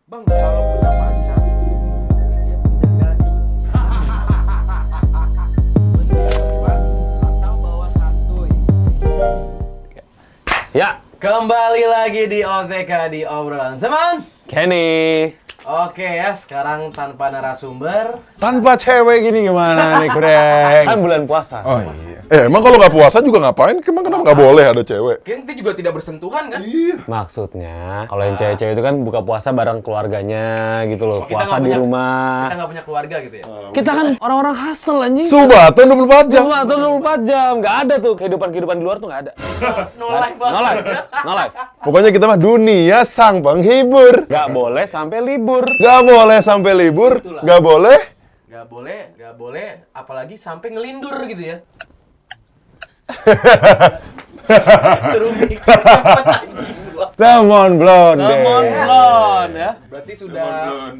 Bang, kalau punya pacar, dia punya gadun. Pas atau bawa santuy. Ya, Kembali lagi di OTK di obrolan teman. Kenny. Oke ya, sekarang tanpa narasumber. Tanpa cewek gini gimana nih, Kureng? Kan bulan puasa. Oh iya. Emang kalau nggak puasa juga ngapain? Emang kenapa nggak boleh ada cewek? Kayaknya kita juga tidak bersentuhan kan? Maksudnya, kalau yang cewek-cewek itu kan buka puasa bareng keluarganya gitu loh. Oh, kita Puasa nggak di punya- rumah. Kita nggak punya keluarga gitu ya? Kita kan orang-orang hustle anjing. Subaton 24 jam. Cuma tuh 24 jam. Nggak ada tuh kehidupan di luar tuh nggak ada. No life banget. No life. No life. Pokoknya kita mah dunia sang penghibur. Nggak boleh sampai libur. Nggak boleh sampai libur. Betul lah. Nggak boleh. Gak boleh, apalagi sampai ngelindur gitu ya. Seru mikir cepet anjing gua. Temon blonde. Blon ya. Berarti sudah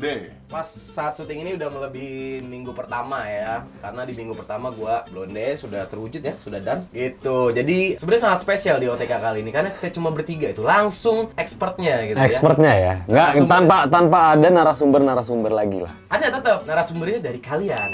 pas saat syuting ini udah melebihi minggu pertama ya. Karena di minggu pertama gua blonde sudah terwujud ya, sudah done. Gitu. Jadi sebenarnya sangat spesial di OTK kali ini karena kita cuma bertiga itu langsung expertnya gitu ya. Expertnya ya. Nggak Narasumber. tanpa ada narasumber lagi lah. Ada tetap narasumbernya dari kalian.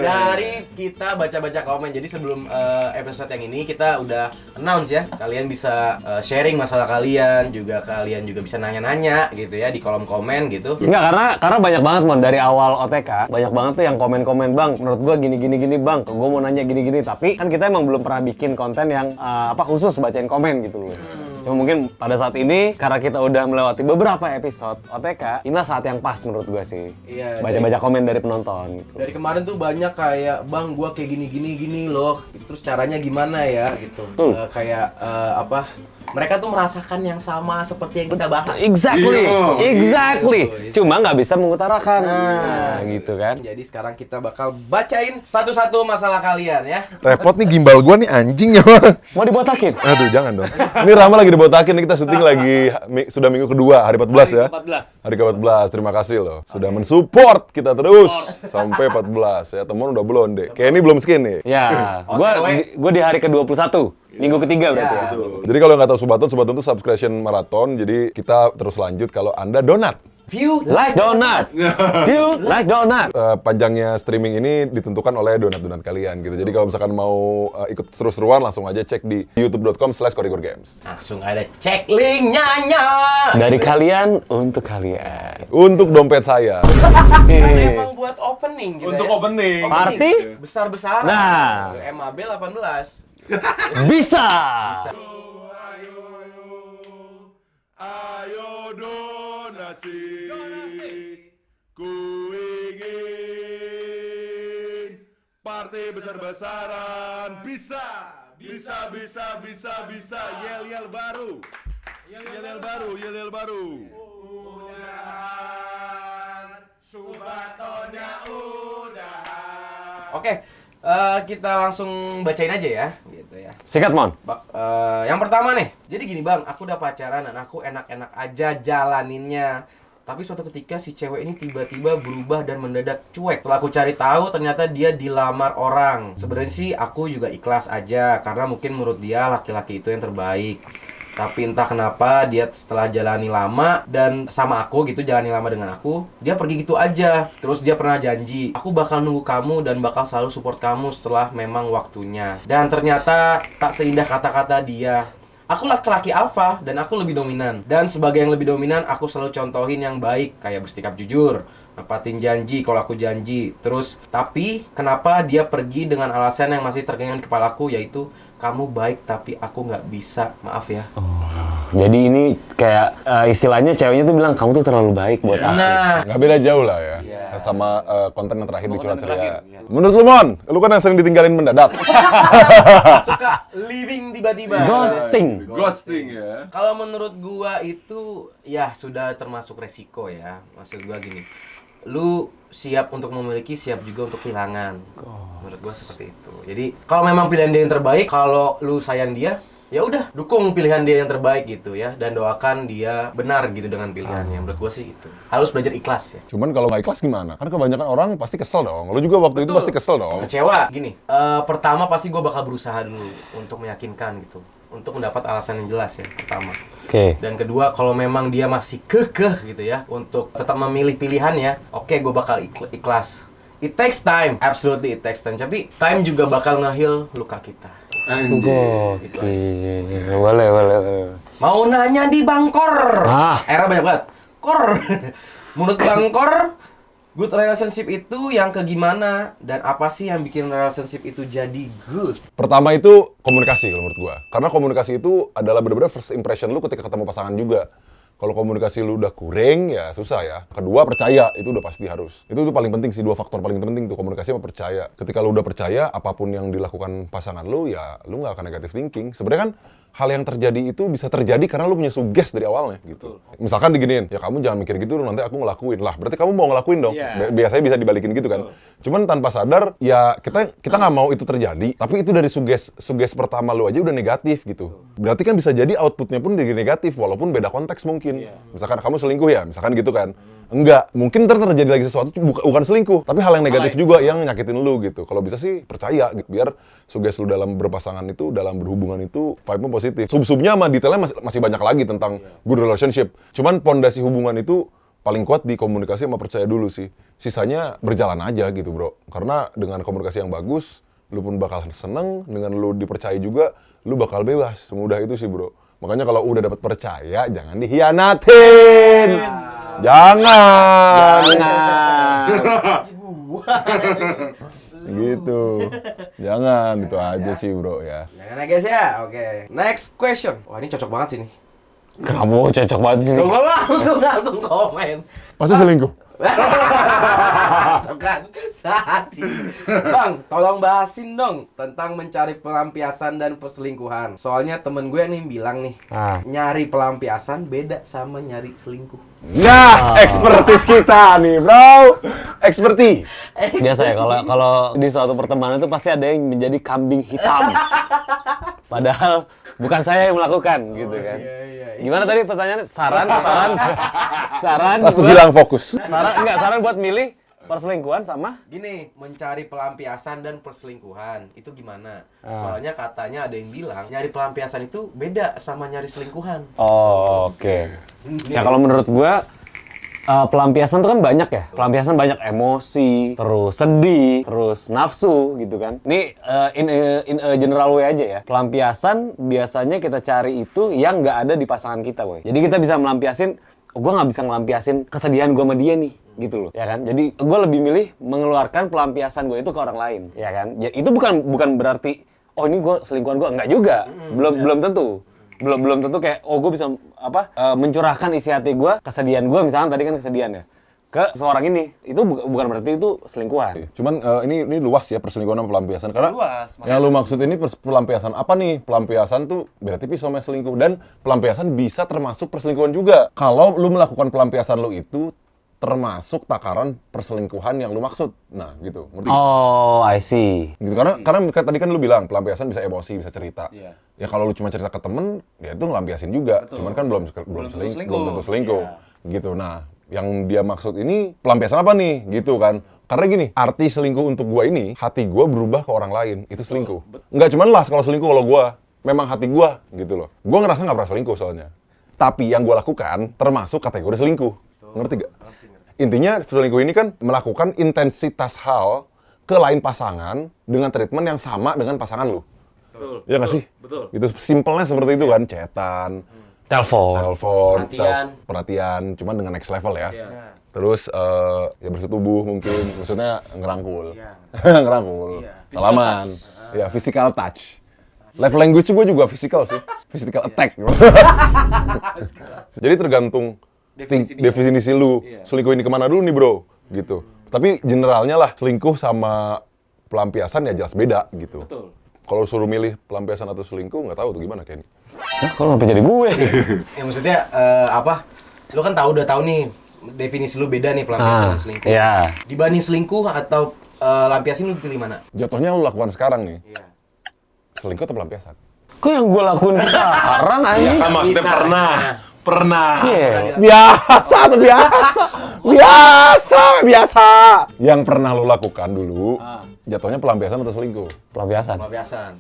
Dari kita baca-baca komen. Jadi sebelum episode yang ini kita udah announce ya. Kalian bisa sharing masalah kalian, juga kalian juga bisa nanya-nanya gitu ya di kolom komen gitu. Enggak, karena banyak banget Mon dari awal OTK, banyak banget tuh yang komen-komen, Bang, menurut gua gini Bang, gua mau nanya gini, tapi kan kita emang belum pernah bikin konten yang khusus bacain komen gitu loh. Cuma mungkin pada saat ini karena kita udah melewati beberapa episode OTK, inilah saat yang pas menurut gua sih. Iya, Baca-baca komen dari penonton gitu. Dari kemarin tuh banyak kayak, Bang, gua kayak gini loh. Terus caranya gimana ya gitu. Betul. Mereka tuh merasakan yang sama seperti yang kita bahas. Exactly. Gitu. Cuma nggak bisa mengutarakan. Nah, gitu kan. Jadi sekarang kita bakal bacain satu-satu masalah kalian ya. Repot nih gimbal gua nih anjing ya. Mau dibotakin? Aduh, jangan dong. Ini Rama lagi dibotakin, nih kita syuting lagi sudah minggu kedua, hari 14 ya. 14. Hari ke-14, terima kasih loh. Sudah mensupport kita terus sampai 14 ya. Temen udah blonde. Kenny belum skinny. Ya, OTW. gua di hari ke-21. Minggu ketiga berarti ya. Jadi kalau nggak tahu Subaton itu subscription marathon. Jadi kita terus lanjut kalau Anda donat. View Like donut. View like donut. Panjangnya streaming ini ditentukan oleh donat-donat kalian gitu. Jadi kalau misalkan mau ikut seru-seruan langsung aja cek di youtube.com/korigorgames. langsung ada cek linknya. Dari kalian untuk kalian. Untuk dompet saya. Emang buat opening gitu. Untuk ya. opening. Party? Besar-besaran. Nah. MAB 18. Bisa. Ayo donasi. Ku ingin partai besar-besaran. Bisa. Yel-yel baru. Yel-yel baru. Subatonnya udah. Oke, kita langsung bacain aja ya, gitu ya. Sikat, Mon. Yang pertama nih, jadi gini Bang, aku udah pacaran dan aku enak-enak aja jalaninnya. Tapi suatu ketika si cewek ini tiba-tiba berubah dan mendadak cuek. Setelah aku cari tahu, ternyata dia dilamar orang. Sebenarnya sih aku juga ikhlas aja, karena mungkin menurut dia laki-laki itu yang terbaik. Tapi entah kenapa dia setelah jalani lama dan sama aku gitu, jalani lama dengan aku, dia pergi gitu aja. Terus dia pernah janji, aku bakal nunggu kamu dan bakal selalu support kamu setelah memang waktunya. Dan ternyata tak seindah kata-kata dia. Aku laki-laki alfa dan aku lebih dominan. Dan sebagai yang lebih dominan, aku selalu contohin yang baik, kayak bersikap jujur, nepatin janji kalau aku janji. Terus, tapi kenapa dia pergi dengan alasan yang masih terngiang di kepalaku, yaitu kamu baik tapi aku nggak bisa, maaf ya. Jadi ini kayak istilahnya ceweknya tuh bilang kamu tuh terlalu baik buat aku. Nah, Nggak beda jauh lah ya. Iya. Sama konten yang terakhir di Curhat Ceria. Menurut lu, Mon, lu kan yang sering ditinggalin mendadak. suka living tiba-tiba. Ghosting ya. Kalau menurut gua itu ya sudah termasuk resiko ya. Maksud gua gini, lu siap untuk memiliki, siap juga untuk kehilangan. Menurut gua seperti itu. Jadi kalau memang pilihan dia yang terbaik, kalau lu sayang dia, ya udah dukung pilihan dia yang terbaik gitu ya, dan doakan dia benar gitu dengan pilihannya. Menurut gua sih itu harus belajar ikhlas ya. Cuman kalau nggak ikhlas gimana? Kan kebanyakan orang pasti kesel dong. Lu juga waktu itu pasti kesel dong. Kecewa gini, pertama pasti gua bakal berusaha dulu untuk meyakinkan gitu. untuk mendapat alasan yang jelas ya, pertama. Oke. Dan kedua, kalau memang dia masih kekeh gitu ya untuk tetap memilih pilihannya, oke, gue bakal ikhlas. It takes time, absolutely it takes time. Tapi time juga bakal nge-heal luka kita. Oke. Boleh. Mau nanya di Bangkor. Era banyak banget. Kor. Menurut Bangkor, good relationship itu yang ke gimana? Dan apa sih yang bikin relationship itu jadi good? Pertama itu komunikasi kalau menurut gua. Karena komunikasi itu adalah benar-benar first impression lu ketika ketemu pasangan juga. Kalau komunikasi lu udah kurang, ya susah ya. Kedua, percaya. Itu udah pasti harus. Itu tuh paling penting sih, 2 faktor paling penting tuh, komunikasi sama percaya. Ketika lu udah percaya, apapun yang dilakukan pasangan lu, ya lu nggak akan negative thinking. Sebenarnya kan, hal yang terjadi itu bisa terjadi karena lu punya suggest dari awalnya, gitu. Misalkan diginiin, ya kamu jangan mikir gitu, nanti aku ngelakuin. Lah, berarti kamu mau ngelakuin dong. Biasanya bisa dibalikin gitu kan. Cuman tanpa sadar, ya kita nggak mau itu terjadi, tapi itu dari suggest pertama lu aja udah negatif, gitu. Berarti kan bisa jadi outputnya pun jadi negatif, walaupun beda konteks mungkin. Misalkan kamu selingkuh ya, misalkan gitu kan. Enggak, mungkin terjadi lagi sesuatu bukan selingkuh, tapi hal yang negatif juga yang nyakitin lu gitu. Kalau bisa sih percaya, biar sugesti lu dalam berpasangan itu, dalam berhubungan itu vibe-nya positif. Sub-subnya sama detailnya masih banyak lagi tentang good relationship. Cuman pondasi hubungan itu paling kuat di komunikasi sama percaya dulu sih. Sisanya berjalan aja gitu, bro. Karena dengan komunikasi yang bagus, lu pun bakal seneng. Dengan lu dipercaya juga, lu bakal bebas. Semudah itu sih, bro. Makanya kalau udah dapat percaya, jangan dihianatin. Jangan. Gitu. Jangan, itu aja sih, bro ya. Jangan ya guys ya, oke. Next question. Wah, ini cocok banget sih nih. Kenapa cocok banget sih? Gue langsung komen. Pasti selingkuh. Cokan sehati. Bang, tolong bahasin dong tentang mencari pelampiasan dan perselingkuhan. Soalnya temen gue nih bilang nih, nyari pelampiasan beda sama nyari selingkuh. Nah, expertise kita nih, bro. Expertise. Biasa ya, kalau di suatu pertemanan itu pasti ada yang menjadi kambing hitam. Padahal bukan saya yang melakukan, gitu kan. Iya. Gimana tadi pertanyaannya? Saran Langsung buat- bilang fokus. Saran buat milih perselingkuhan sama Gini, mencari pelampiasan dan perselingkuhan itu gimana? Soalnya katanya ada yang bilang nyari pelampiasan itu beda sama nyari selingkuhan. Oke. Ya kalau menurut gua pelampiasan tuh kan banyak ya. Pelampiasan banyak emosi, terus sedih, terus nafsu gitu kan. Ini in a general way aja ya. Pelampiasan biasanya kita cari itu yang nggak ada di pasangan kita, boy. Jadi kita bisa melampiasin, gue nggak bisa ngelampiasin kesedihan gue sama dia nih, gitu loh, ya kan? Jadi gue lebih milih mengeluarkan pelampiasan gue itu ke orang lain, ya kan? Itu bukan berarti, oh ini gue selingkuhan gue, enggak juga. Belum tentu. Belum tentu kayak, oh gue bisa mencurahkan isi hati gue, kesedihan gue, misalnya tadi kan kesedihan ya, ke seorang ini. Itu bukan berarti itu selingkuhan. Cuman ini luas ya perselingkuhan sama pelampiasan. Karena Luas, yang lu maksud ini pelampiasan apa nih? Pelampiasan tuh beda tipis sama selingkuh. Dan pelampiasan bisa termasuk perselingkuhan juga. Kalau lu melakukan pelampiasan lu itu termasuk takaran perselingkuhan yang lu maksud. Nah, gitu. Ngerti? Oh, I see. Gitu. Karena tadi kan lu bilang pelampiasan bisa emosi, bisa cerita. Ya kalau lu cuma cerita ke temen, ya itu ngelampiasin juga. Cuman kan belum tentu selingkuh. Gitu. Nah, yang dia maksud ini pelampiasan apa nih? Gitu kan. Karena gini, arti selingkuh untuk gua ini, hati gua berubah ke orang lain. Itu selingkuh. Nggak cuman las kalau selingkuh kalau gua. Memang hati gua gitu loh. Gua ngerasa nggak pernah selingkuh soalnya. Tapi yang gua lakukan termasuk kategori selingkuh. Ngerti gak? Intinya selingkuh ini kan melakukan intensitas hal ke lain pasangan dengan treatment yang sama dengan pasangan lu. Betul. Ya nggak sih? Betul. Itu simpelnya seperti itu kan, chatan, telepon, perhatian, cuman dengan next level ya. Terus ya bersetubuh mungkin, maksudnya ngerangkul, ngerangkul, salaman, ya physical touch. Live language gue juga physical sih, physical attack. Jadi tergantung definisi lu, selingkuh ini kemana dulu nih bro, gitu. Tapi generalnya lah, selingkuh sama pelampiasan ya jelas beda gitu. Betul. Kalau suruh milih pelampiasan atau selingkuh, nggak tahu tuh gimana Kenny. Nah, kalau ngapa jadi gue? Ya maksudnya apa? Lu kan udah tahu nih definisi lu beda nih pelampiasan dan selingkuh. Iya. Dibanding selingkuh atau lampiasin lu pilih mana? Jatuhnya lu lakukan sekarang nih, Iya. selingkuh atau pelampiasan? Kok yang gue lakuin sekarang Iya, anjing? Kan maksudnya Bisa. pernah. Iya. Biasa. Yang pernah lu lakukan dulu, jatuhnya pelampiasan atau selingkuh? Pelampiasan. Pelampiasan.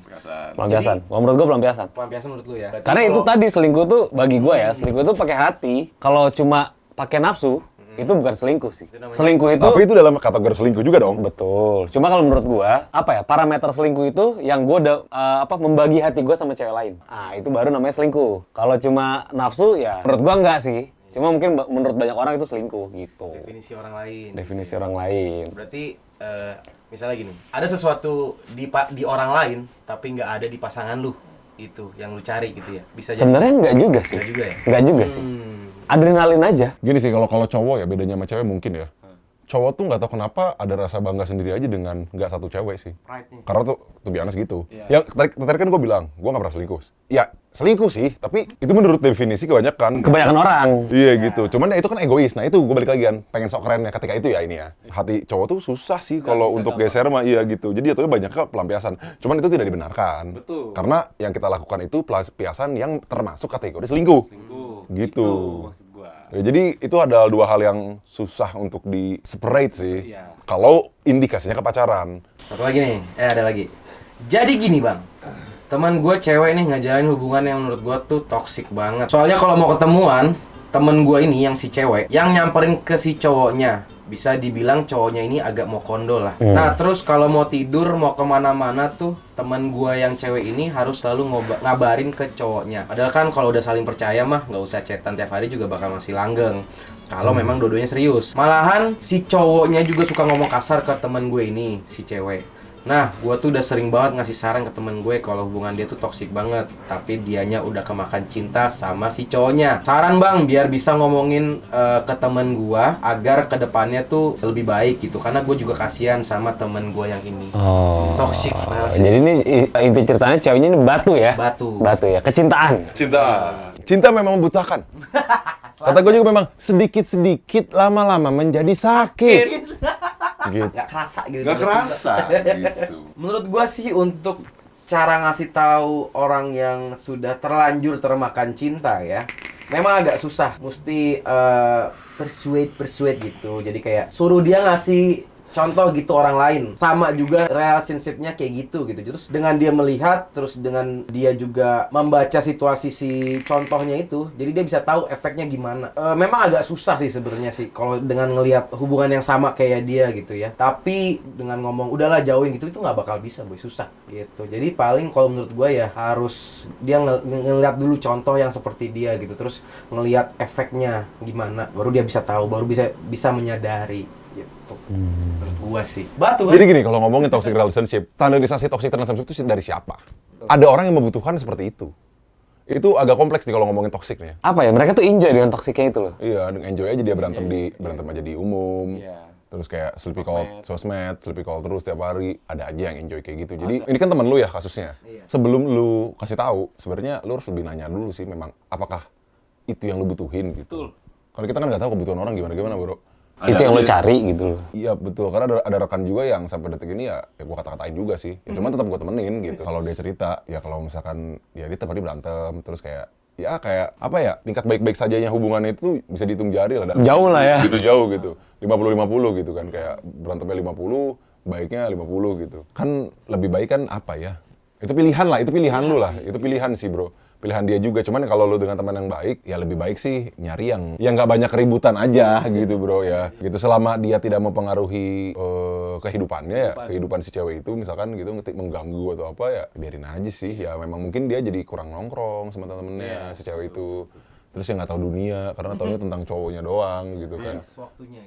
Pelampiasan. Kalau menurut gue pelampiasan. Pelampiasan menurut lu ya. Berarti Karena itu kalau- tadi selingkuh tuh bagi gue ya, selingkuh tuh pakai hati. Kalau cuma pakai nafsu, itu bukan selingkuh sih. namanya- Selingkuh itu Tapi itu dalam kategori selingkuh juga dong. betul. Cuma kalau menurut gua, apa ya, parameter selingkuh itu yang gua udah membagi hati gua sama cewek lain. Ah, itu baru namanya selingkuh. Kalau cuma nafsu ya menurut gua enggak sih. Cuma mungkin menurut banyak orang itu selingkuh gitu. definisi orang lain. Definisi orang lain. Berarti misalnya gini, ada sesuatu di orang lain tapi nggak ada di pasangan lu. Itu yang lu cari gitu ya. Bisa jadi. Sebenarnya enggak juga sih. Enggak juga ya? Enggak juga sih. Adrenalin aja. Gini sih, kalau cowok ya bedanya sama cewek mungkin ya. Cowok tuh nggak tahu kenapa ada rasa bangga sendiri aja dengan nggak satu cewek sih. Pride-nya. Karena tuh biasa gitu. Yang tadi kan gue bilang, gue nggak pernah selingkuh. Ya selingkuh sih, tapi itu menurut definisi kebanyakan. Kebanyakan orang. Iya gitu. Cuman ya itu kan egois. Nah itu gue balik lagi kan, pengen sok kerennya ketika itu ya ini ya. Hati cowok tuh susah sih kalau untuk geser mah iya gitu. Jadi jatuhnya banyak ke pelampiasan. Cuman itu tidak dibenarkan. Betul. Karena yang kita lakukan itu pelampiasan yang termasuk kategori selingkuh. Gitu. Itu maksud gua. Ya, jadi itu adalah dua hal yang susah untuk di-separate sih. Iya. Kalau indikasinya ke pacaran. Satu lagi nih, ada lagi. Jadi gini bang, teman gue cewek nih ngejalanin hubungan yang menurut gue tuh toksik banget. Soalnya kalau mau ketemuan, temen gue ini yang si cewek, yang nyamperin ke si cowoknya. Bisa dibilang cowoknya ini agak mau kondol lah. Nah terus kalau mau tidur, mau kemana-mana tuh, temen gue yang cewek ini harus selalu ngabarin ke cowoknya. Padahal kan kalau udah saling percaya mah nggak usah chatan tiap hari juga bakal masih langgeng. Kalau memang dua-duanya serius. Malahan si cowoknya juga suka ngomong kasar ke temen gue ini, si cewek. Nah, gue tuh udah sering banget ngasih saran ke temen gue kalau hubungan dia tuh toksik banget. Tapi dianya udah kemakan cinta sama si cowoknya. Saran bang, biar bisa ngomongin ke temen gue agar kedepannya tuh lebih baik gitu. Karena gue juga kasihan sama temen gue yang ini. Oh. Toxic. Jadi ini inti ceritanya ceweknya ini batu ya? Batu. Batu ya, kecintaan. Cinta memang membutuhkan. Kata gue juga memang sedikit-sedikit lama-lama menjadi sakit. Gitu. Gak kerasa gitu. Gak kerasa gitu. Menurut gua sih untuk cara ngasih tahu orang yang sudah terlanjur termakan cinta ya, memang agak susah. Mesti persuade gitu. Jadi kayak suruh dia ngasih contoh gitu orang lain. Sama juga relationship-nya kayak gitu. Terus dengan dia melihat, terus dengan dia juga membaca situasi si contohnya itu, jadi dia bisa tahu efeknya gimana. Memang agak susah sih sebenarnya sih kalau dengan ngelihat hubungan yang sama kayak dia gitu ya. Tapi dengan ngomong udahlah jauhin gitu itu nggak bakal bisa, boy, susah gitu. Jadi paling kalau menurut gue ya harus dia ngelihat dulu contoh yang seperti dia gitu. Terus ngelihat efeknya gimana, baru dia bisa tahu, baru bisa menyadari. Gitu. Menurut gua sih. Batu kan? Jadi gini, kalau ngomongin toxic relationship, standarisasi toxic relationship itu dari siapa? Ada orang yang membutuhkan seperti itu. Itu agak kompleks nih kalau ngomongin toxic nih. Apa ya, mereka tuh enjoy dengan toksiknya itu loh. Iya, enjoy aja dia berantem aja di umum. Iya. Terus kayak sleepy call terus tiap hari. Ada aja yang enjoy kayak gitu. Jadi ini kan temen lu ya kasusnya. Sebelum lu kasih tahu, sebenarnya lu harus lebih nanya dulu sih memang apakah itu yang lu butuhin gitu. Karena kita kan nggak tahu kebutuhan orang gimana bro. Itu yang lo cari gitu loh. Iya betul, karena ada rekan juga yang sampai detik ini ya gua kata-katain juga sih. Ya, cuman tetap gua temenin gitu. Kalau dia cerita, ya kalau misalkan ya dia tiap hari berantem, terus kayak apa ya, tingkat baik-baik sajanya hubungannya itu bisa dihitung jari lah. Jauh lah ya. Gitu jauh gitu. 50-50 gitu kan, kayak berantemnya 50, baiknya 50 gitu. Kan lebih baik kan apa ya? Itu pilihan lah, itu pilihan lu lah. Itu pilihan sih bro. Pilihan dia juga, cuman kalau lu dengan teman yang baik, ya lebih baik sih nyari yang nggak banyak keributan aja gitu bro ya. Gitu selama dia tidak mempengaruhi kehidupannya ya, kehidupan si cewek itu misalkan gitu mengganggu atau apa ya, biarin aja sih. Ya memang mungkin dia jadi kurang nongkrong sama temen-temennya si cewek itu. Terus yang nggak tahu dunia, karena taunya tentang cowoknya doang gitu kan.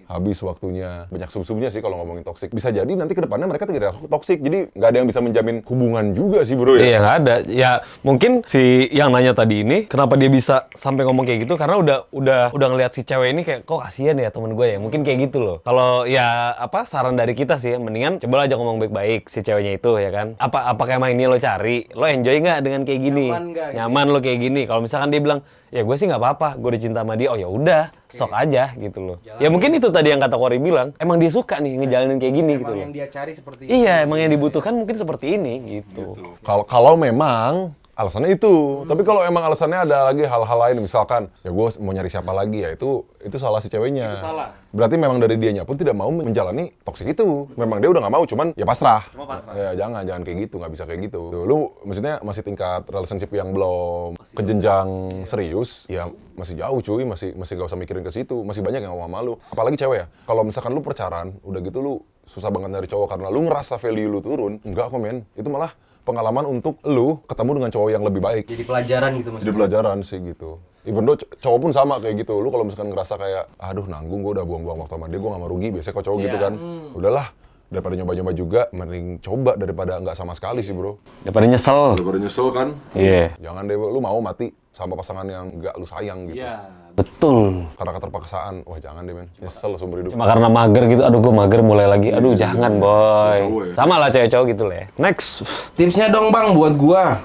Habis waktunya. Banyak sub-subnya sih kalau ngomongin toksik. Bisa jadi nanti ke depannya mereka tidak toksik, jadi nggak ada yang bisa menjamin hubungan juga sih bro ya. Iya nggak ada. Ya mungkin si yang nanya tadi ini kenapa dia bisa sampai ngomong kayak gitu karena udah ngelihat si cewek ini kayak kok kasihan ya temen gue ya. Mungkin kayak gitu loh. Kalau ya saran dari kita sih mendingan coba aja ngomong baik-baik si ceweknya itu ya kan. Apakah emang ini lo cari? Lo enjoy nggak dengan kayak gini? Nyaman lo kayak gini. Kalau misalkan dia bilang ya gue sih nggak apa-apa, gue udah cinta sama dia, oh ya udah, sok aja gitu loh. Ya mungkin itu tadi yang kata Kori bilang, emang dia suka nih ngejalanin kayak gini gitu loh. Emang yang dia cari seperti Iya, emang yang dibutuhkan mungkin seperti ini gitu. Kalau memang alasannya itu. Tapi kalau emang alasannya ada lagi hal-hal lain, misalkan ya gue mau nyari siapa lagi ya, itu salah si ceweknya. Itu salah. Berarti memang dari dianya pun tidak mau menjalani toksik itu. Memang dia udah nggak mau, cuman ya pasrah. Cuma pasrah. Ya jangan kayak gitu, nggak bisa kayak gitu. Tuh, lu maksudnya masih tingkat relationship yang belum ke jenjang serius, ya masih jauh cuy, masih nggak usah mikirin ke situ. Masih banyak yang mau sama lu. Apalagi cewek ya. Kalau misalkan lu pacaran, udah gitu lu susah banget nyari cowok karena lu ngerasa value lu turun. Enggak kok men, itu malah pengalaman untuk lu ketemu dengan cowok yang lebih baik. Jadi pelajaran gitu Jadi pelajaran sih gitu. Even though cowok pun sama kayak gitu. Lu kalau misalkan ngerasa kayak, aduh nanggung gue udah buang-buang waktu sama dia, gue gak mau rugi. Biasanya kok cowok gitu kan. Udahlah, daripada nyoba-nyoba juga, mending coba daripada nggak sama sekali sih bro. Daripada nyesel. Daripada nyesel kan. Iya. Jangan deh, lu mau mati sama pasangan yang nggak lu sayang gitu. Betul. Karena keterpaksaan, wah jangan deh men. Nyesel seumur hidup. Cuma karena mager gitu, aduh gue mager mulai lagi. Aduh jangan boy. Cowok ya. Sama lah cewek-cowok gitu lah ya. Next. Tipsnya dong bang buat gua.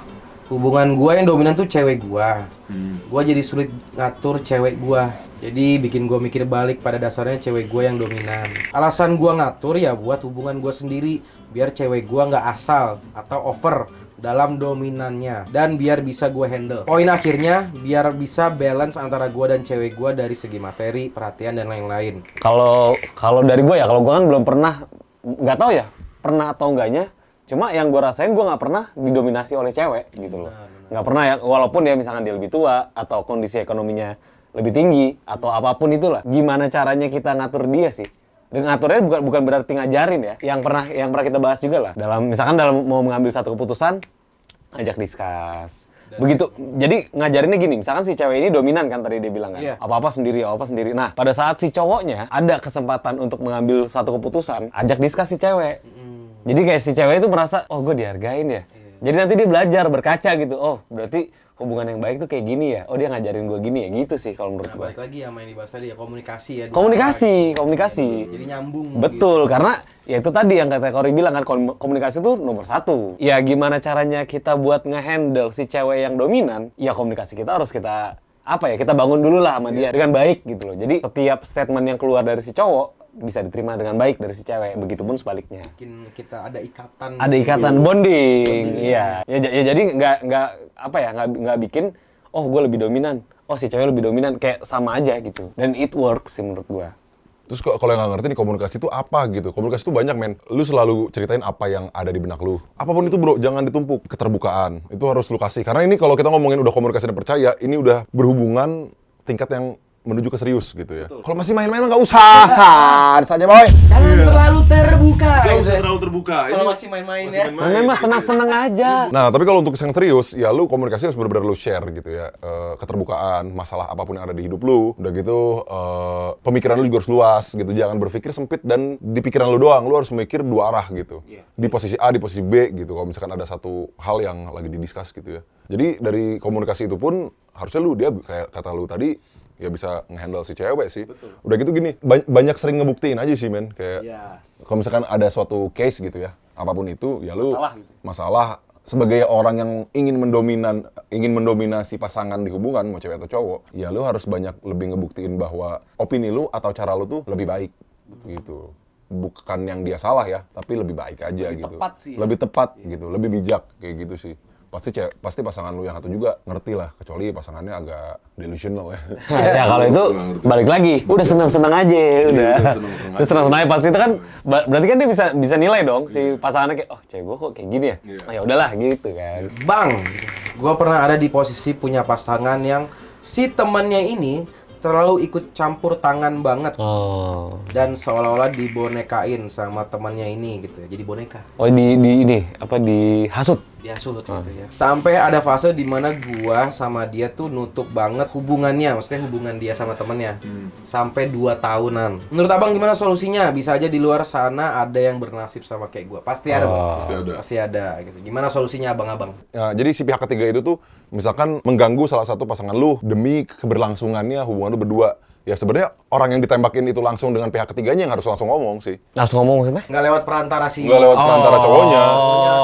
Hubungan gua yang dominan tuh cewek gua. Gua jadi sulit ngatur cewek gua. Jadi bikin gua mikir balik pada dasarnya cewek gua yang dominan. Alasan gua ngatur ya buat hubungan gua sendiri. Biar cewek gua nggak asal atau over dalam dominannya. Dan biar bisa gua handle. Poin akhirnya biar bisa balance antara gua dan cewek gua dari segi materi, perhatian, dan lain-lain. Kalau dari gue ya, kalau gue kan belum pernah, nggak tahu ya, pernah atau enggaknya. Cuma yang gue rasain gue nggak pernah didominasi oleh cewek gitu loh. Nggak pernah ya, walaupun dia misalkan dia lebih tua atau kondisi ekonominya lebih tinggi atau apapun itulah. Gimana caranya kita ngatur dia sih? Dan ngaturnya bukan berarti ngajarin ya. Yang pernah kita bahas juga lah. Misalkan dalam mau mengambil satu keputusan, ajak diskus. Begitu. Jadi ngajarinnya gini, misalkan si cewek ini dominan kan tadi dia bilang kan. Iya. Apa-apa sendiri. Nah, pada saat si cowoknya ada kesempatan untuk mengambil satu keputusan, ajak diskus si cewek. Jadi kayak si cewek itu merasa, oh gue dihargain ya. Jadi nanti dia belajar, berkaca gitu. Oh berarti hubungan yang baik tuh kayak gini ya. Oh dia ngajarin gue gini ya, gitu sih kalau menurut gue. Balik lagi sama yang dibahas tadi ya, komunikasi ya. Komunikasi. Jadi nyambung. Betul, karena ya itu tadi yang kata Cory bilang kan, komunikasi itu nomor satu. Ya gimana caranya kita buat ngehandle si cewek yang dominan, ya komunikasi kita harus kita kita bangun dulu lah sama dia dengan baik gitu loh. Jadi setiap statement yang keluar dari si cowok bisa diterima dengan baik dari si cewek, begitupun sebaliknya. Mungkin kita ada ikatan. Ada ikatan bonding, iya. Ya jadi nggak bikin, oh gue lebih dominan, oh si cewek lebih dominan, kayak sama aja gitu. Dan it works sih menurut gue. Terus kalau yang nggak ngerti nih komunikasi itu apa gitu. Komunikasi itu banyak men. Lu selalu ceritain apa yang ada di benak lu. Apapun itu bro, jangan ditumpuk. Keterbukaan, itu harus lu kasih. Karena ini kalau kita ngomongin udah komunikasi dan percaya, ini udah berhubungan tingkat yang menuju ke serius gitu ya. Kalau masih main-main nggak usah. Saja boy. Jangan terlalu terbuka. Nggak usah terlalu terbuka. Kalau masih main-main ya. Main mah senang-senang aja. Nah, tapi kalau untuk yang serius, ya lu komunikasi harus benar-benar lu share gitu ya. Keterbukaan, masalah apapun yang ada di hidup lu. Udah gitu, pemikiran lu juga harus luas gitu. Jangan berpikir sempit dan di pikiran lu doang. Lu harus mikir dua arah gitu. Di posisi A, di posisi B gitu. Kalau misalkan ada satu hal yang lagi didiskus gitu ya. Jadi dari komunikasi itu pun harusnya dia kayak kata lu tadi, ya bisa ngehandle si cewek sih. Betul. Udah gitu gini, banyak sering ngebuktiin aja sih men. Kayak kalau misalkan ada suatu case gitu ya, apapun itu, ya lu masalah sebagai orang yang ingin mendominasi pasangan di hubungan, mau cewek atau cowok, ya lu harus lebih ngebuktiin bahwa opini lu atau cara lu tuh lebih baik gitu. Bukan yang dia salah ya, tapi lebih baik aja lebih gitu. Tepat sih. Lebih tepat gitu, lebih bijak kayak gitu sih. Pasti pasangan lu yang satu juga ngerti lah, kecuali pasangannya agak delusional ya. Ya kalau itu balik lagi, udah senang-senang aja, udah. Terus senang-senang aja pasti itu kan berarti kan dia bisa nilai dong si pasangannya kayak, oh cewek gua kok kayak gini ya. Oh ya udahlah gitu kan. Bang, gua pernah ada di posisi punya pasangan yang si temannya ini terlalu ikut campur tangan banget. Oh. Dan seolah-olah dibonekain sama temannya ini gitu ya. Jadi boneka. Oh dihasut. Dihasut gitu ya. Sampai ada fase di mana gua sama dia tuh nutup banget hubungannya, maksudnya hubungan dia sama temennya. Sampai 2 tahunan. Menurut Abang gimana solusinya? Bisa aja di luar sana ada yang bernasib sama kayak gua. Pasti ada, Bang. Pasti ada gitu. Gimana solusinya Abang-abang? Ya, jadi si pihak ketiga itu tuh misalkan mengganggu salah satu pasangan lu demi keberlangsungannya hubungan lu berdua. Ya sebenarnya orang yang ditembakin itu langsung dengan pihak ketiganya yang harus langsung ngomong sih. Langsung ngomong maksudnya? Nggak lewat perantara si... Nggak lewat perantara cowoknya.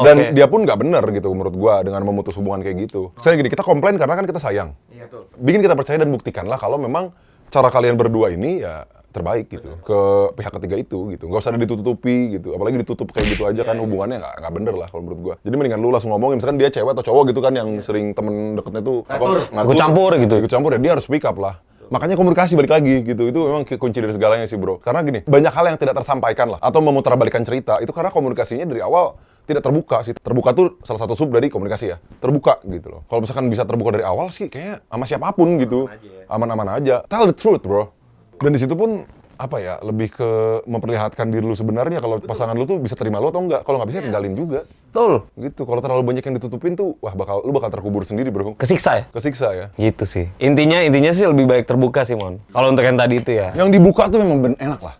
Dan oke. dia pun nggak benar gitu menurut gua dengan memutus hubungan kayak gitu. Saya gini, kita komplain karena kan kita sayang. Iya tuh. Bikin kita percaya dan buktikanlah kalau memang cara kalian berdua ini ya terbaik gitu ke pihak ketiga itu gitu. Nggak usah ditutupi gitu. Apalagi ditutup kayak gitu aja kan hubungannya nggak bener lah kalau menurut gua. Jadi mendingan lu langsung ngomongin, misalkan dia cewek atau cowok gitu kan yang sering temen deketnya tuh Ikut campur gitu. Ikut campur ya, dia harus speak up lah. Makanya komunikasi balik lagi gitu, itu memang kunci dari segalanya sih bro. Karena gini, banyak hal yang tidak tersampaikan lah, atau memutarbalikkan cerita, itu karena komunikasinya dari awal tidak terbuka sih. Terbuka tuh salah satu sub dari komunikasi ya, terbuka gitu loh. Kalau misalkan bisa terbuka dari awal sih, kayaknya sama siapapun gitu, aman-aman aja. Tell the truth bro. Dan di situ pun apa ya, lebih ke memperlihatkan diri lu sebenarnya, kalau pasangan lu tuh bisa terima lu atau enggak. Kalau nggak bisa tinggalin juga. Betul. Gitu. Kalau terlalu banyak yang ditutupin tuh, wah lu bakal terkubur sendiri bro. Kesiksa ya? Kesiksa ya. Gitu sih. Intinya sih lebih baik terbuka sih, Mon. Kalau untuk yang tadi itu ya. Yang dibuka tuh memang enak lah.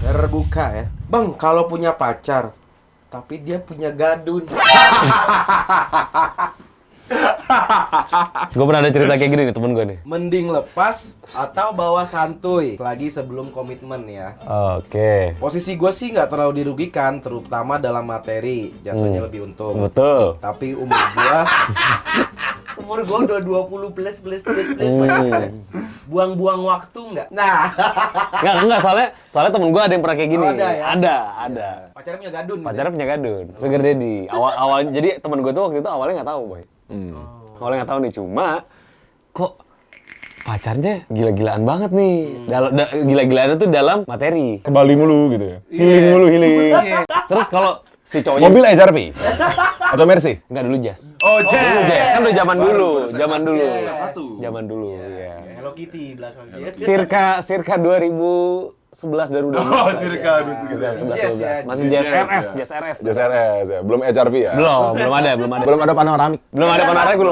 Terbuka ya. Bang, kalau punya pacar, tapi dia punya gadun. Gue pernah ada cerita kayak gini nih temen gue nih. Mending lepas atau bawa santuy lagi sebelum komitmen ya. Oke. Posisi gue sih nggak terlalu dirugikan, terutama dalam materi, jatuhnya lebih untung. Betul. Tapi umur gue udah 20 plus pacarnya. Buang-buang waktu nggak? Nah. Enggak, soalnya temen gue ada yang pernah kayak gini. Oh, ada ya? Ada. Pacarnya punya gadun. Pacarnya punya gadun, sugar daddy. Awal jadi temen gue tuh waktu itu awalnya nggak tahu, boy. Awalnya nggak tahu nih, cuma kok pacarnya gila-gilaan banget nih. Gila-gilaannya tuh dalam materi. Ke Bali mulu gitu ya. Healing mulu, healing. Terus kalau si cowoknya Mobil HRV atau Mercy? enggak dulu Jazz. Oh, Dulu Jazz. Kan udah zaman dulu. Satu. Zaman dulu, ya. Hello Kitty belakang dia. Circa 2011 dan udah. Oh, circa 11 Jazz ya. 12. Masih Jazz RS, Jazz RS. Jazz RS ya, belum HRV ya? Belum ada. Belum ada panoramik. Belum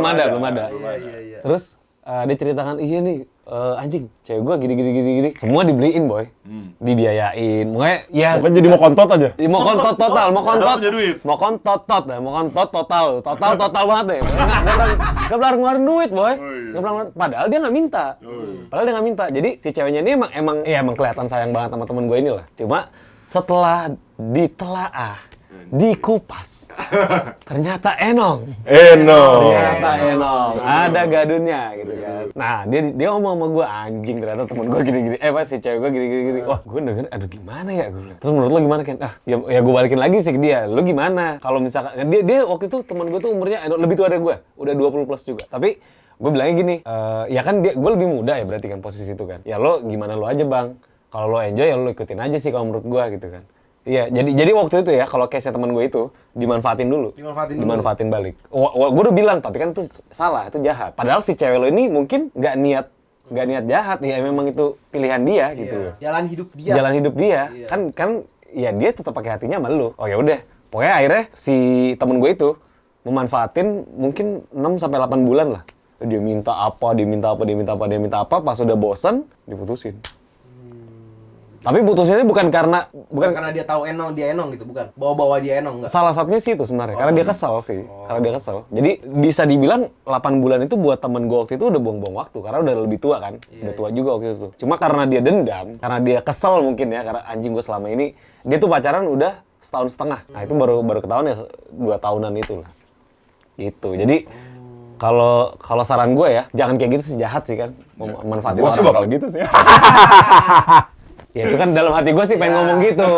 ada. Iya. Terus dia ceritakan, iya nih anjing, cewek gua gini. Semua dibeliin, boy. Dibiayain. Makanya ya Pokoknya jadi mau kontot aja. mau kontot total, mau kontot. punya duit. Mau kontot total. Total banget deh. Enggak pernah ngeluarin duit, boy. Nggak pernah, padahal dia nggak minta. Jadi si ceweknya ini emang kelihatan sayang banget sama temen gue ini lah. Cuma setelah ditelaah, dikupas, ternyata enong. Ada gadunnya gitu kan. Nah, dia ngomong sama gue, anjing ternyata temen gue gini-gini. Si cewek gue gini-gini. Wah, gue denger, aduh gimana ya gue bilang. Terus menurut lo gimana kan? Ya gue balikin lagi sih ke dia. Lo gimana? Kalau misalkan dia waktu itu temen gue tuh umurnya lebih tua dari gue, udah 20 plus juga. Tapi gue bilangnya gini, ya kan gue lebih muda ya berarti kan posisi itu kan. Ya lo gimana lo aja bang. Kalau lo enjoy ya lo ikutin aja sih kalau menurut gue gitu kan. Iya, jadi waktu itu ya, kalau case-nya teman gue itu, dimanfaatin dulu. Dimanfaatin balik. Gue udah bilang, tapi kan itu salah, itu jahat. Padahal si cewek lo ini mungkin nggak niat jahat, ya memang itu pilihan dia gitu. Jalan hidup dia. Iya. Kan ya dia tetap pakai hatinya sama lo. Oh ya udah, pokoknya akhirnya si temen gue itu memanfaatin mungkin 6 sampai 8 bulan lah. Dia minta apa, pas udah bosan, diputusin. Tapi putusinnya bukan karena dia tahu dia enong gitu, bukan. Bawa dia enong enggak. Salah satunya sih itu sebenarnya, karena dia kesel sih. Karena dia kesel. Jadi bisa dibilang 8 bulan itu buat temen gue waktu itu udah buang-buang waktu karena udah lebih tua kan. Udah tua juga waktu itu. Cuma karena dia dendam, karena dia kesel mungkin ya, karena anjing gue selama ini dia tuh pacaran udah setahun setengah. Nah, itu baru ketahuan ya 2 tahunan itu lah. Gitu. Jadi kalau saran gue ya, jangan kayak gitu sih, jahat sih kan. Memanfaatin orang. Gue sih bakal gitu sih. Ya itu kan dalam hati gue sih pengen ngomong gitu.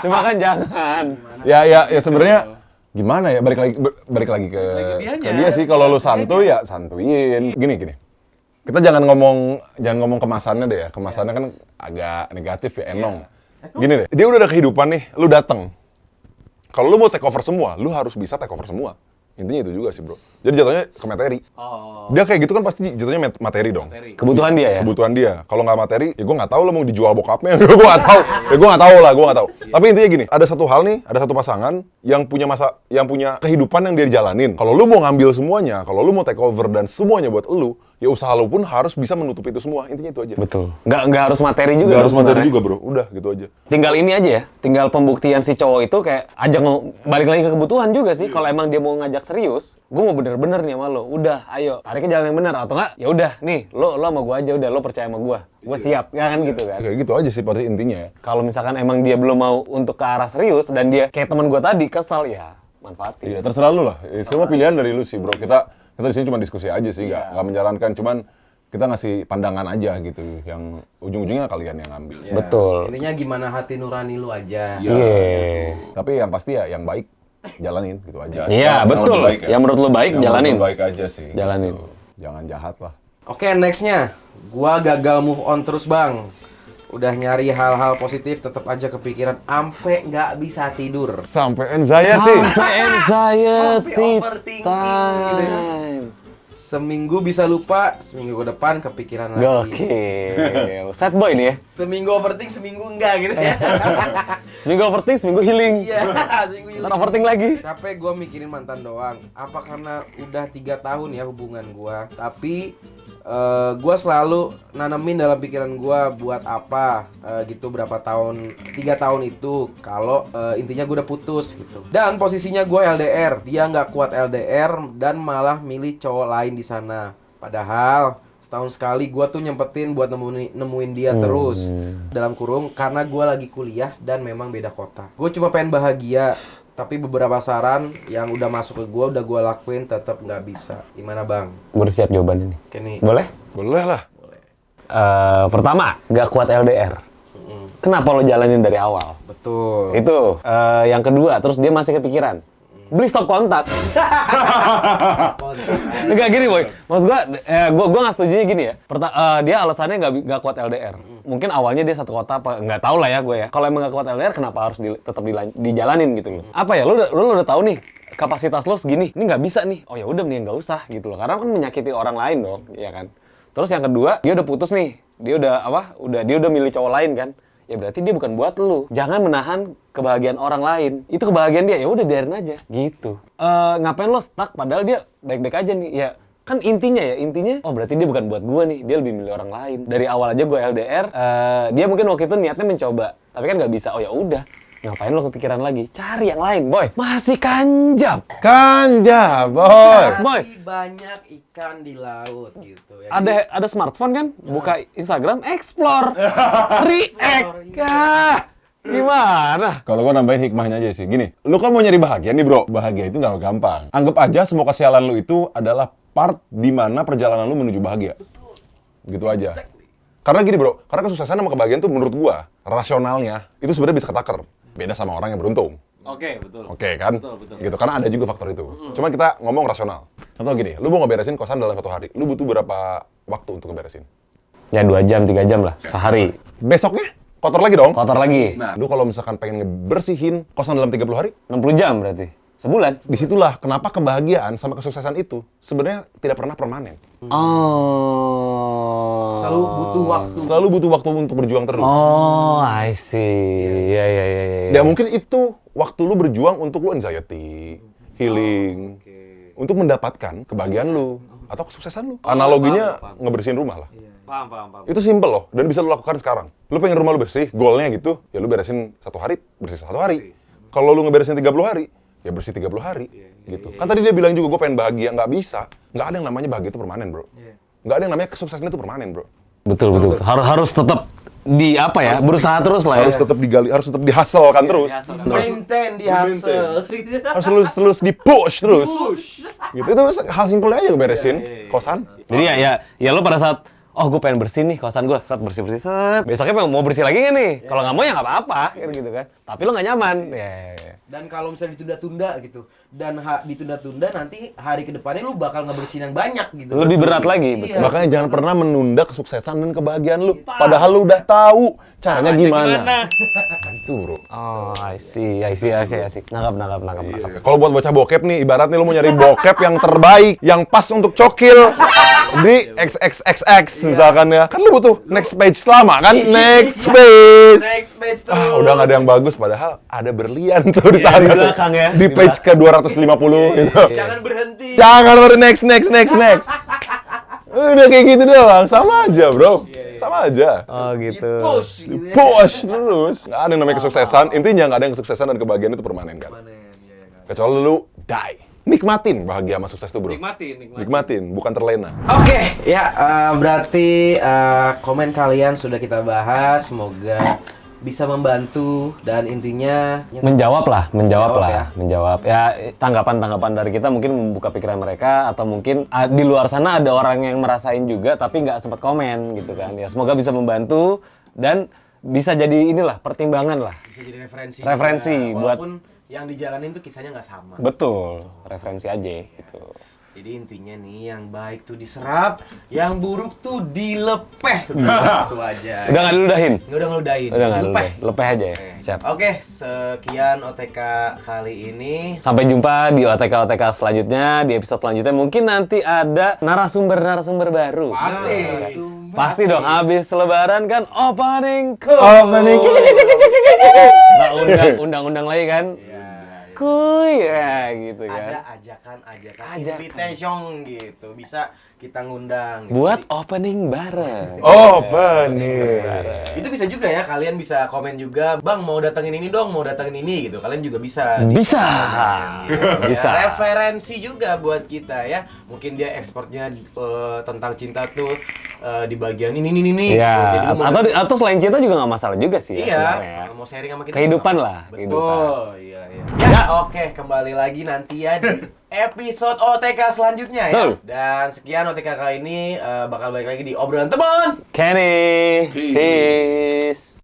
Cuma kan jangan. Ya sebenarnya gimana ya, balik lagi ke dia sih. Kalau lu santuy ya santuin. Gini. Kita jangan ngomong kemasannya deh ya. Kemasannya kan agak negatif ya, enong. Gini deh, dia udah ada kehidupan nih, lu dateng. Kalau lu mau take over semua, lu harus bisa take over semua. Intinya itu juga sih bro. Jadi jatuhnya ke materi. Dia kayak gitu kan pasti jatuhnya materi dong. Kebutuhan dia ya? Kebutuhan dia. Kalau nggak materi, ya gue nggak tahu lah mau dijual bokapnya. Gue nggak tahu. Ya gue nggak tahu. Tapi intinya gini, ada satu hal nih, ada satu pasangan yang punya kehidupan yang dia jalanin. Kalau lu mau ngambil semuanya, kalau lu mau take over dan semuanya buat lu, ya usaha lu pun harus bisa menutupi itu semua. Intinya itu aja. Betul. Nggak harus materi juga. Nggak harus materi juga bro. Udah gitu aja. Tinggal ini aja ya. Tinggal pembuktian si cowok itu kayak balik lagi ke kebutuhan juga sih. Kalau emang dia mau ngajak serius, gue mau bener-bener nih sama lo. Udah, ayo, tariknya jalan yang benar. Atau enggak, ya udah, nih, lo sama gue aja, udah, lo percaya sama gue. Gue siap, ya kan gitu kan. Kayak gitu aja sih pada intinya ya. Kalau misalkan emang dia belum mau untuk ke arah serius, dan dia kayak teman gue tadi, kesal, ya manfaatin. Iya, terserah lu lah. Semua pilihan dari lu sih bro. Kita di sini cuma diskusi aja sih, nggak menjalankan. Cuman Kita ngasih pandangan aja gitu, yang ujung-ujungnya kalian yang ambil. Ya, Betul. Intinya gimana hati nurani lu aja. Iya. Tapi yang pasti ya yang baik jalanin gitu aja. Iya, Yang betul. lebih baik ya. Yang menurut lu baik, Yang jalanin. menurut lu baik aja sih. Jalanin. gitu. Jangan jahat lah. Oke, nextnya. Gua gagal move on terus, Bang. Udah nyari hal-hal positif, tetap aja kepikiran ampe nggak bisa tidur. Sampai anxiety. Sampai anxiety Sampai overthinking gitu ya. time. Seminggu bisa lupa, seminggu ke depan kepikiran lagi. Gokil. Sad boy nih ya. Seminggu overthink, seminggu enggak gitu ya. Seminggu overthink, seminggu healing. Iya, seminggu Ntar overthink lagi. capek gue mikirin mantan doang. Apa karena udah 3 tahun ya hubungan gue. Tapi gue selalu nanemin dalam pikiran gue buat apa gitu berapa tahun, 3 tahun itu kalau intinya gue udah putus gitu. Dan posisinya gue LDR, dia nggak kuat LDR dan malah milih cowok lain di sana. Padahal setahun sekali gue tuh nyempetin buat nemuin dia terus dalam kurung karena gue lagi kuliah dan memang beda kota. Gue cuma pengen bahagia. Tapi beberapa saran yang udah masuk ke gue udah gue lakuin tetap nggak bisa. Gimana bang? Gue udah siap jawabannya nih. Oke nih. Boleh? Boleh lah. Pertama, gak kuat LDR. Kenapa lo jalanin dari awal? Betul. Itu. Yang kedua, terus dia masih kepikiran. Beli stop kontak. Enggak gini boy. Maksud gua nggak setuju gini ya. Dia alasannya nggak kuat LDR. Mungkin awalnya dia satu kota apa nggak tahu lah ya gue ya. Kalau emang nggak kuat LDR, kenapa harus tetap dijalanin gitu loh? Apa ya? Lu udah tahu nih kapasitas lo segini. Ini nggak bisa nih. Oh ya udah mending nggak usah gitu loh. Karena kan menyakiti orang lain dong, ya kan. Terus yang kedua, dia udah putus nih. Dia udah milih cowok lain kan. Ya berarti dia bukan buat lu. Jangan menahan kebahagiaan orang lain. Itu kebahagiaan dia, ya udah biarin aja gitu. Ngapain lo stuck padahal dia baik-baik aja nih. Ya kan intinya oh berarti dia bukan buat gua nih. Dia lebih milih orang lain. Dari awal aja gua LDR, dia mungkin waktu itu niatnya mencoba, tapi kan nggak bisa. Oh ya udah. Ngapain lo kepikiran lagi? Cari yang lain, boy. Masih kanjab. Kanja, boy. Boy. Masih banyak ikan di laut gitu ya. Ada smartphone kan? Buka Instagram, explore, react. Gimana? Kalau gua nambahin hikmahnya aja sih. Gini, lu kan mau nyari bahagia nih bro. Bahagia itu nggak gampang. Anggap aja semua kesialan lu itu adalah part di mana perjalanan lu menuju bahagia. Gitu aja. Karena gini bro, karena kesuksesan sama kebahagiaan tuh menurut gua, rasionalnya, itu sebenarnya bisa ketakar. Beda sama orang yang beruntung. Oke, betul. Oke kan? Betul. Gitu, karena ada juga faktor itu. Cuman kita ngomong rasional. Contoh gini, lu mau ngeberesin kosan dalam 1 hari. Lu butuh berapa waktu untuk ngeberesin? Ya 2 jam, 3 jam lah sehari. Besoknya, kotor lagi dong. Kotor lagi. Nah, lu kalau misalkan pengen ngebersihin kosan dalam 30 hari, 60 jam berarti. Sebulan. disitulah kenapa kebahagiaan sama kesuksesan itu sebenarnya tidak pernah permanen. Oh. Selalu butuh waktu. Selalu butuh waktu untuk berjuang terus. Oh, I see. Iya. Ya mungkin itu waktu lu berjuang untuk lu anxiety, healing, untuk mendapatkan kebahagiaan lu atau kesuksesan lu. Analoginya ngebersihin rumah lah. Paham. Itu simple loh, dan bisa lu lakukan sekarang. Lu pengen rumah lu bersih, goalnya gitu, ya lu beresin 1 hari, bersih 1 hari. Kalau lu ngeberesin 30 hari, ya bersih 30 hari. Gitu. Kan tadi dia bilang juga, gue pengen bahagia. Nggak bisa. Nggak ada yang namanya bahagia itu permanen, bro. Nggak ada yang namanya kesuksesan itu permanen, bro. Betul. Harus tetap berusaha terus lah ya. Harus tetap digali, harus tetap dihasilkan terus. Maintain di hustle. Harus terus di-push terus. Gitu. Itu hal simpel aja beresin kosan. Jadi ya lo pada saat gue pengen bersih nih kosan gue, saat bersih set. Besoknya mau bersih lagi nggak nih? Kalau nggak mau ya nggak apa-apa, gitu kan. Tapi lo nggak nyaman. Dan kalau misalnya ditunda-tunda gitu, dan ditunda-tunda nanti hari kedepannya lu bakal ngebersihin yang banyak gitu. Lebih berat lagi. Iya. Makanya jangan pernah menunda kesuksesan dan kebahagiaan lu. Padahal lu udah tahu caranya gimana. Itu, bro. Oh, I see. Nangkap. Kalau buat bocah bokep nih, ibaratnya lu mau nyari bokep yang terbaik, yang pas untuk cokil di XXXX misalkan ya. Kan lu butuh next page lama kan? Next page. Udah nggak ada yang bagus, padahal ada berlian tuh di sana. di tuh. belakang ya. Di page ke 250 gitu. Jangan berhenti. Jangan baru next. Udah kayak gitu doang, sama aja bro. Sama aja. Oh, gitu. Push gitu ya. Push terus. Nggak ada yang namanya kesuksesan. Intinya nggak ada yang kesuksesan dan kebahagiaan itu permanen kan. Kecuali lu die. Nikmatin bahagia sama sukses tuh bro. Nikmatin, bukan terlena. Oke, ya berarti komen kalian sudah kita bahas. Semoga bisa membantu dan intinya Menjawab Menjawab lah, ya. menjawab. Ya tanggapan-tanggapan dari kita mungkin membuka pikiran mereka atau mungkin di luar sana ada orang yang merasain juga tapi nggak sempat komen gitu kan. Ya semoga bisa membantu dan bisa jadi inilah pertimbangan lah. bisa jadi referensi. Referensi juga, buat- walaupun yang dijalanin tuh kisahnya nggak sama. Betul, referensi aja gitu. Jadi intinya nih yang baik tuh diserap, yang buruk tuh dilepeh. Udah itu aja. Udah nggak diludahin? Udah ngeludahin. Udah nggak Dilepeh. diludahin? Lepeh aja ya. Oke. Siap. Oke, sekian OTK kali ini. Sampai jumpa di OTK-OTK selanjutnya, di episode selanjutnya. Mungkin nanti ada narasumber-narasumber baru. Pasti. Pasti dong, habis lebaran kan opening Opening. Nggak undang-undang lagi kan? Kuy, ya gitu Ada kan. ajakan Ajakan. invitation gitu. Bisa kita ngundang. Gitu. Buat opening bareng. Opening. Itu bisa juga ya, kalian bisa komen juga, Bang mau datengin ini dong, mau datengin ini gitu. Kalian juga bisa. Bisa. Gitu. Bisa. Ya, referensi juga buat kita ya. Mungkin dia expertnya tentang cinta tuh di bagian ini. Gitu. Jadi Iya, lu mau- atau selain cinta juga nggak masalah juga sih ya iya, sebenarnya. mau sharing sama kita. Kehidupan juga. lah, Betul. kehidupan. Iya. Ya, oke, kembali lagi nanti ya di episode OTK selanjutnya ya. Betul. Dan sekian OTK kali ini bakal balik lagi di obrolan teman. Kenny, peace.